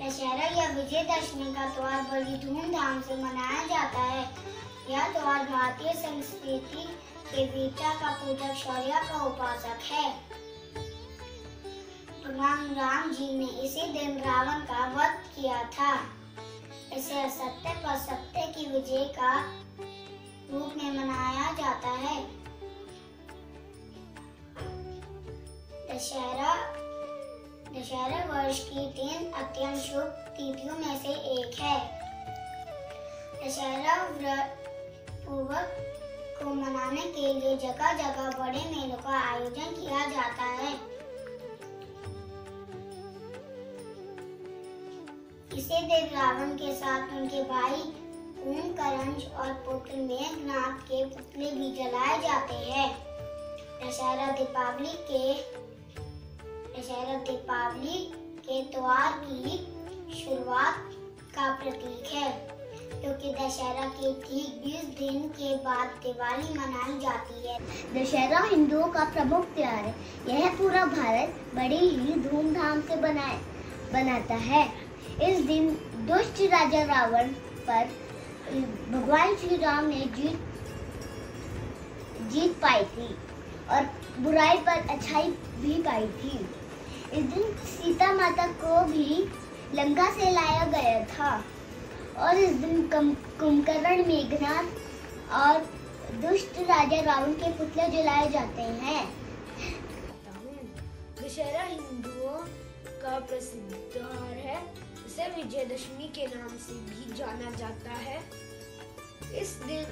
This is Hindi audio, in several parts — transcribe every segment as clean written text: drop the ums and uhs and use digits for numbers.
दशहरा या विजयदशमी का त्योहार बड़ी धूमधाम से मनाया जाता है। यह त्योहार भारतीय संस्कृति के वीरता का पूजक, शौर्य का उपासक है। भगवान राम जी ने इसी दिन रावण का वध किया था। इसे असत्य पर सत्य की विजय का रूप में मनाया जाता है। दशहरा वर्ष की 3 अत्यंत शुभ तिथियों में से एक है। दशहरा व्रत पूर्वक को मनाने के लिए जगह जगह बड़े मेलों का आयोजन किया जाता है। इसी दिन रावण के साथ उनके भाई कुंभकर्ण और पुत्र मेघनाद के पुतले भी जलाए जाते हैं। दशहरा दीपावली के त्योहार की शुरुआत का प्रतीक है, क्योंकि दशहरा के ठीक 20 दिन के बाद दिवाली मनाई जाती है। दशहरा हिंदुओं का प्रमुख त्योहार है। यह पूरा भारत बड़ी ही धूमधाम से बनाता है। इस दिन दुष्ट राजा रावण पर भगवान श्री राम ने जीत पाई थी और बुराई पर अच्छाई भी पाई थी। इस दिन सीता माता को भी लंका से लाया गया था और इस दिन कुंभकर्ण, मेघनाद और दुष्ट राजा रावण के पुतले जलाए जाते हैं। दशहरा हिंदुओं का प्रसिद्ध त्योहार है। इसे विजयदशमी के नाम से भी जाना जाता है। इस दिन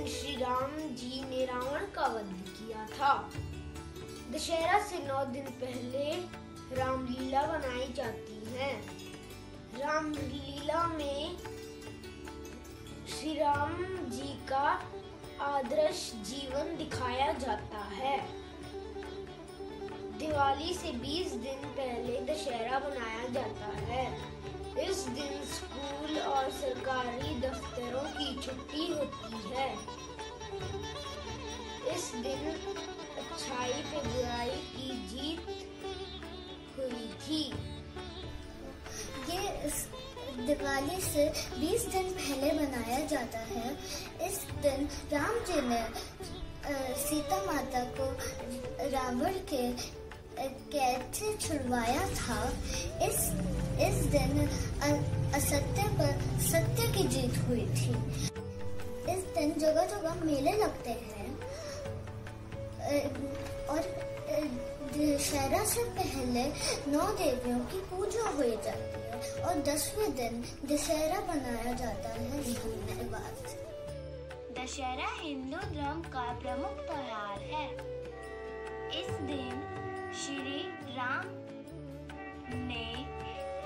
श्री राम जी ने रावण का वध किया था। दशहरा से 9 दिन पहले रामलीला बनाई जाती है। रामलीला में श्री राम जी का आदर्श जीवन दिखाया जाता है। दिवाली से 20 दिन पहले दशहरा मनाया जाता है। इस दिन स्कूल और सरकारी दफ्तरों की छुट्टी होती है। इस दिन अच्छाई पे बुराई की जीत हुई थी। ये दिवाली से 20 दिन पहले मनाया जाता है। इस दिन राम जी ने सीता माता को रावण के कैद से छुड़वाया था। इस दिन असत्य पर सत्य की जीत हुई थी। इस दिन जगह जगह मेले लगते हैं और दशहरा से पहले 9 देवियों की पूजा हो जाती है और 10वें दिन दशहरा मनाया जाता है। धन्यवाद। दशहरा हिंदू धर्म का प्रमुख त्योहार है। इस दिन श्री राम ने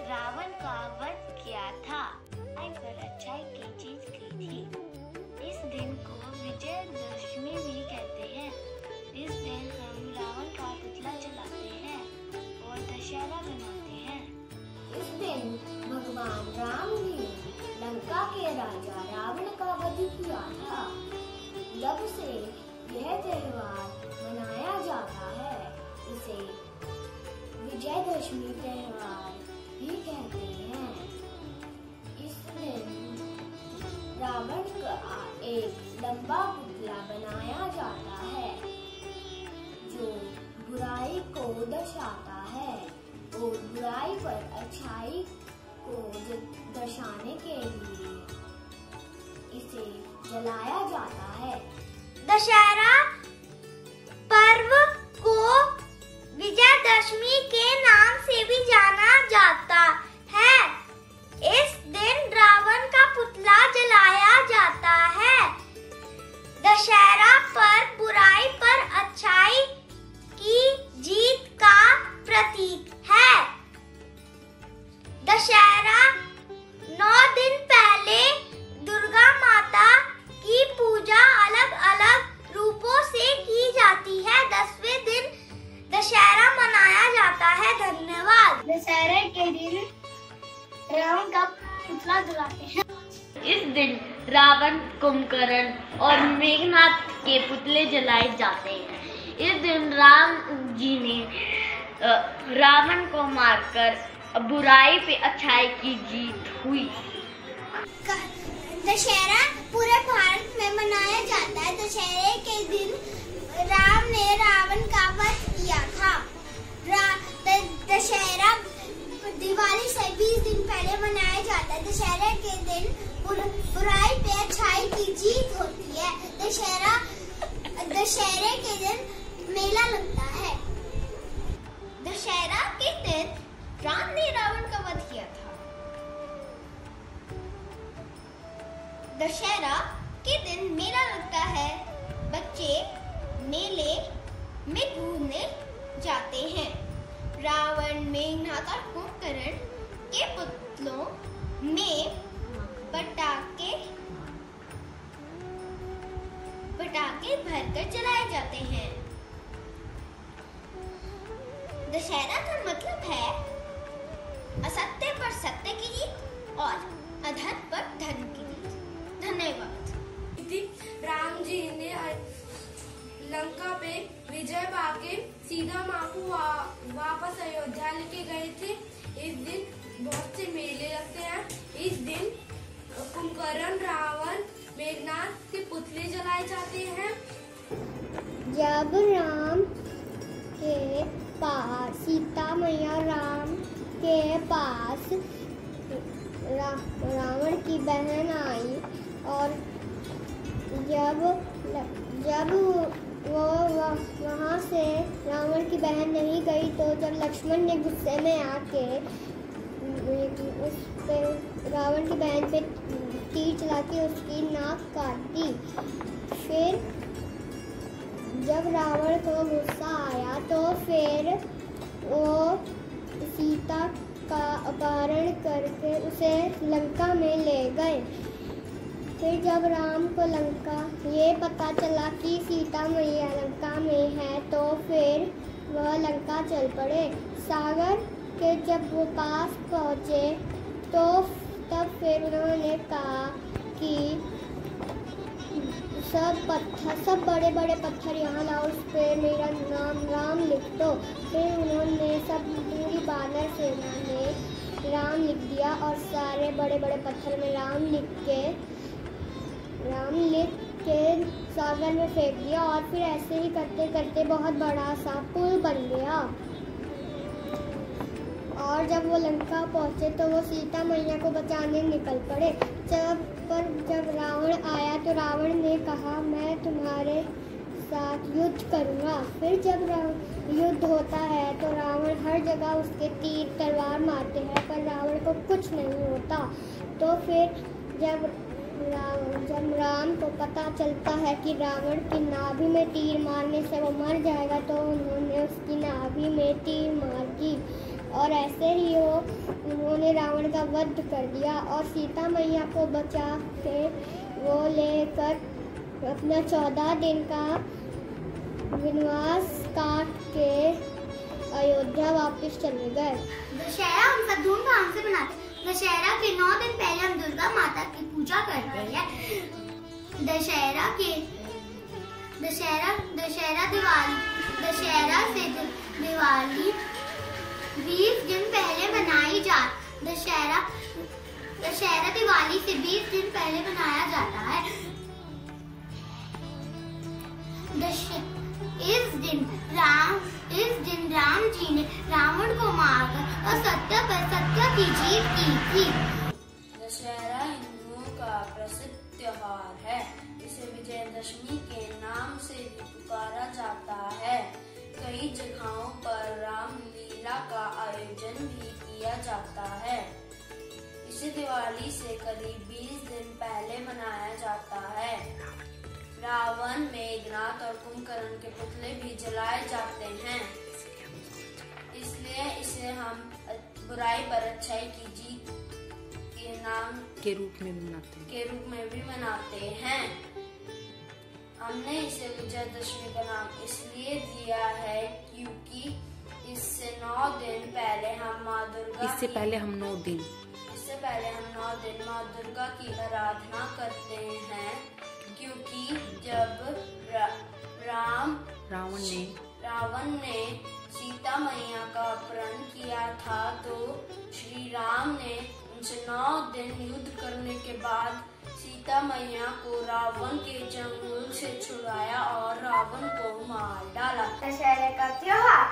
रावण का वध किया था, बुराई पर अच्छाई की जीत की थी। इस दिन को विजयदशमी भी कहते हैं। इस दिन हम रावण का पुतला जलाते हैं और दशहरा मनाते हैं। इस दिन भगवान राम ने लंका के राजा रावण का वध किया था। जब से यह त्योहार मनाया जाता है, इसे विजयदशमी त्योहार भी कहते हैं। इस दिन रावण का एक लंबा पुतला बनाया जाता है जो बुराई को दर्शाता है और बुराई पर अच्छाई को दर्शाने के लिए इसे जलाया जाता है। दशहरा पर्व को विजयदशमी के नाम से भी जाना जाता है। इस दिन रावण का पुतला जलाया जाता है। दशहरा पर बुराई पर अच्छाई की जीत का प्रतीक है। दशहरा 9 दिन पहले दुर्गा माता की पूजा अलग अलग रूपों से की जाती है। 10वें दिन दशहरा मनाया जाता है। धन्यवाद। दशहरे के दिन रावण का पुतला जलाते हैं। इस दिन रावण, कुंभकर्ण और मेघनाद के पुतले जलाए जाते हैं। इस दिन राम जी ने रावण को मारकर बुराई पे अच्छाई की जीत हुई। दशहरा पूरे भारत में मनाया जाता है। दशहरे के दिन राम ने रावण का वध किया था। दशहरा दिवाली से 20 दिन पहले मनाया जाता है। दशहरे के दिन बुराई पे अच्छाई की जीत होती है। दशहरे के दिन मेला लगता है। दशहरा के दिन राम ने रावण का वध किया था। दशहरा के दिन मेला लगता है। बच्चे मेले में घूमने जाते हैं। रावण, मेघनाथ और कुंभकर्ण के पुतलों में पटाखे भरकर जलाए जाते हैं। दशहरा का मतलब है असत्य पर सत्य की जीत और अधर्म पर धर्म की जीत। धन्यवाद। राम जी ने लंका पे विजय पाके सीता माँ को वापस अयोध्या लेके गए थे। इस दिन बहुत से मेले लगते हैं। इस दिन कुंभकर्ण, रावण, मेघनाथ के पुतले जलाए जाते हैं। जब राम के पास सीता मैया राम के पास रावण की बहन आई और जब वो वहाँ से रावण की बहन नहीं गई तो जब लक्ष्मण ने गुस्से में आके उस पे रावण की बहन पे तीर चला के उसकी नाक काट दी। फिर जब रावण को गुस्सा आया तो फिर वो सीता का अपहरण करके उसे लंका में ले गए। फिर जब राम को लंका ये पता चला कि सीता मैया लंका में है तो फिर वह लंका चल पड़े। सागर के जब वो पास पहुँचे तो तब फिर उन्होंने कहा कि सब बड़े बड़े पत्थर यहाँ लाओ, उस पर मेरा नाम राम लिख दो। फिर उन्होंने सब पूरी बानर सेना ने राम लिख दिया और सारे बड़े बड़े पत्थर में राम लिख के सागर में फेंक दिया और फिर ऐसे ही करते करते बहुत बड़ा सा पुल बन गया। और जब वो लंका पहुँचे तो वो सीता मैया को बचाने निकल पड़े। जब रावण आया तो रावण ने कहा मैं तुम्हारे साथ युद्ध करूँगा। फिर जब युद्ध होता है तो रावण हर जगह उसके तीर तलवार मारते हैं पर रावण को कुछ नहीं होता। तो फिर जब राम को पता चलता है कि रावण की नाभि में तीर मारने से वो मर जाएगा तो उन्होंने उसकी नाभि में तीर मार दी और ऐसे ही उन्होंने रावण का वध कर दिया और सीता मैया को बचा के वो लेकर अपना 14 दिन का वनवास काट के अयोध्या वापस चले गए। दशहरा हम सब धूमधाम से मनाते हैं। दशहरा के 9 दिन पहले हम दुर्गा माता की पूजा करते हैं। दशहरा से दिवाली 20 दिन पहले मनाई जाती। दशहरा दिवाली से 20 दिन पहले मनाया जाता है। इस दिन राम जी ने रावण को मारकर असत्य पर सत्य की जीत की थी। दशहरा हिंदुओं का प्रसिद्ध त्योहार है। इसे विजयदशमी के नाम से भी पुकारा जाता है। कई जगहों पर रामलीला का आयोजन भी किया जाता है। इसे दिवाली से करीब 20 दिन पहले मनाया जाता है। रावण, मेघनाथ और कुंभकर्ण के पुतले भी जलाए जाते हैं। इसलिए इसे हम बुराई पर अच्छाई की जीत के नाम के रूप में भी मनाते हैं। हमने इसे विजयदशमी का नाम इसलिए दिया है क्योंकि इससे 9 दिन पहले हम माँ दुर्गा इससे पहले हम 9 दिन माँ दुर्गा की आराधना करते हैं। क्योंकि जब रावण ने सीता मैया का अपहरण किया था तो राम ने उनसे 9 दिन युद्ध करने के बाद सीता मैया को रावण के चंगुल से छुड़ाया और रावण को मार डाला। दशहरे का त्योहार।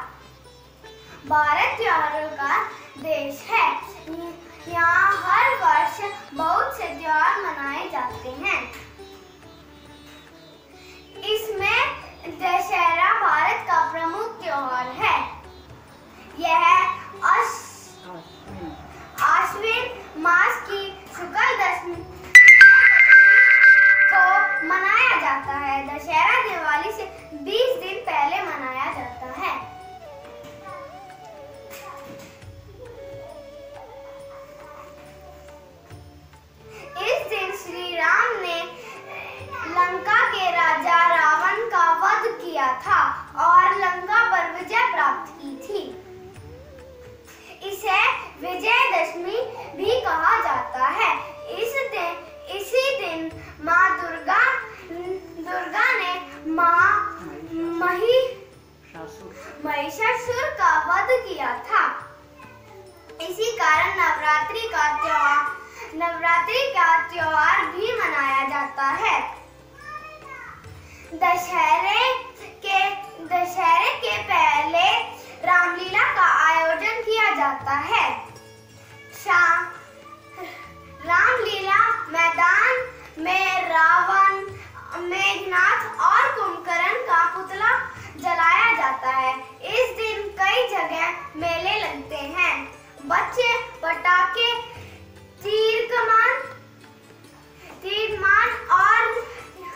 भारत त्योहारों का देश है। यहाँ हर वर्ष बहुत से त्योहार मनाए जाते हैं। इसमें दशहरा भारत का प्रमुख त्योहार है। यह आश्विन मास की शुक्ल दशमी को मनाया जाता है। दशहरा दिवाली से 20 दिन पहले मनाया जाता है। इस दिन श्री राम ने लंका के राजा रावण का वध किया था और लंका पर विजय प्राप्त की थी। इसे विजयदशमी भी कहा जाता है। इसी दिन माँ दुर्गा ने महिषासुर का वध किया था। इसी कारण नवरात्रि का त्योहार भी मनाया जाता है। दशहरे के पहले रामलीला का आयोजन किया जाता है। रामलीला मैदान में रावण, मेघनाथ और कुंभकर्ण का पुतला जलाया जाता है। इस दिन कई जगह मेले लगते हैं। बच्चे पटाखे, तीर कमान और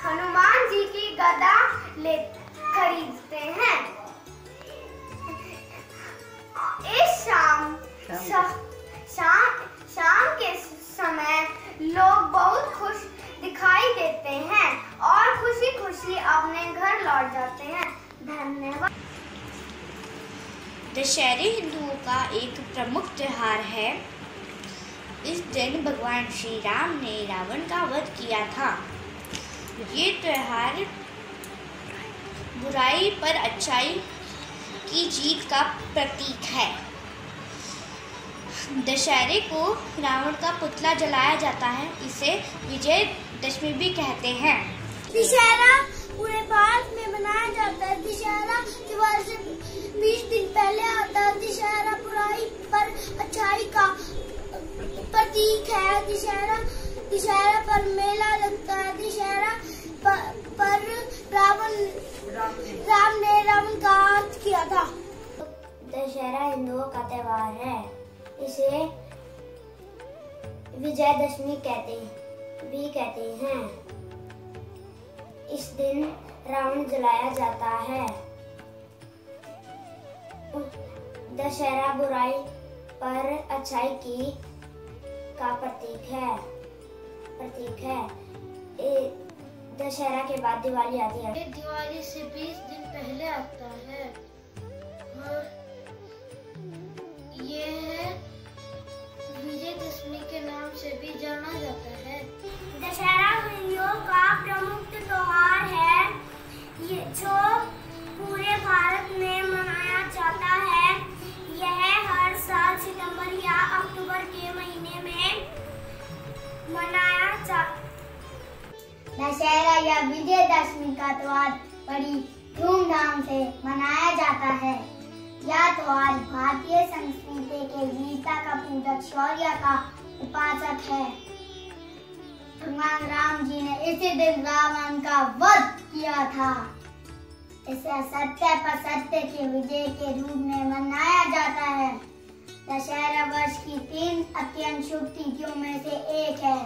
हनुमान जी की गदा खरीदते हैं। इस शाम के समय लोग बहुत खुश दिखाई देते हैं और खुशी खुशी अपने घर लौट जाते हैं। धन्यवाद। दशहरे हिंदुओं का एक प्रमुख त्योहार है। इस दिन भगवान श्री राम ने रावण का वध किया था। ये त्योहार बुराई पर अच्छाई की जीत का प्रतीक है। दशहरे को रावण का पुतला जलाया जाता है। इसे विजयदशमी भी कहते हैं। दशहरा पूरे भारत में मनाया जाता है। दशहरा त्योहार से 20 दिन पहले आता है। दशहरा बुराई पर अच्छाई का प्रतीक है। दशहरा पर मेला लगता है। दशहरा पर राम ने रावण का वध किया था। दशहरा हिंदुओं का त्योहार है। इसे विजयदशमी कहते हैं। इस दिन रावण जलाया जाता है। दशहरा बुराई पर अच्छाई का प्रतीक है। दशहरा के बाद दिवाली आती है। दिवाली से 20 दिन पहले आता है और ये विजयदशमी के नाम से भी जाना जाता है। दशहरा हिंदुओं का प्रमुख त्योहार है, ये जो पूरे भारत में मनाया जाता है। यह हर साल सितंबर या अक्टूबर के महीने में मनाया जाता है। दशहरा या विजयदशमी का त्योहार बड़ी धूमधाम से मनाया जाता है। यह त्योहार भारतीय संस्कृति के वीरता का पूजक, शौर्य का उपासक है। भगवान राम जी ने इसी दिन रावण का वध किया था। इसे सत्य पर सत्य के विजय के रूप में मनाया जाता है। दशहरा वर्ष की 3 अत्यंत शुभ तिथियों में से एक है।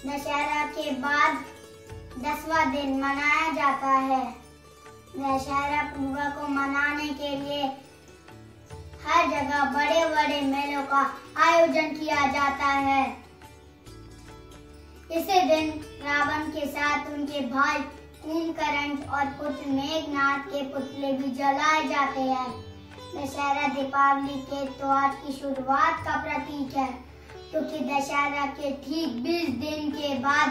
दशहरा के बाद 10वां दिन मनाया जाता है। दशहरा पूर्व को मनाने के लिए हर जगह बड़े बड़े मेलों का आयोजन किया जाता है। इसी दिन रावण के साथ उनके भाई कुंभकर्ण और पुत्र मेघनाथ के पुतले भी जलाए जाते हैं। दशहरा दीपावली के त्योहार की शुरुआत का प्रतीक है, क्योंकि दशहरा के ठीक 20 दिन के बाद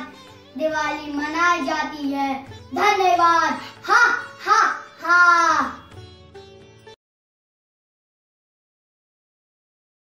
दिवाली मनाई जाती है। धन्यवाद। हाँ।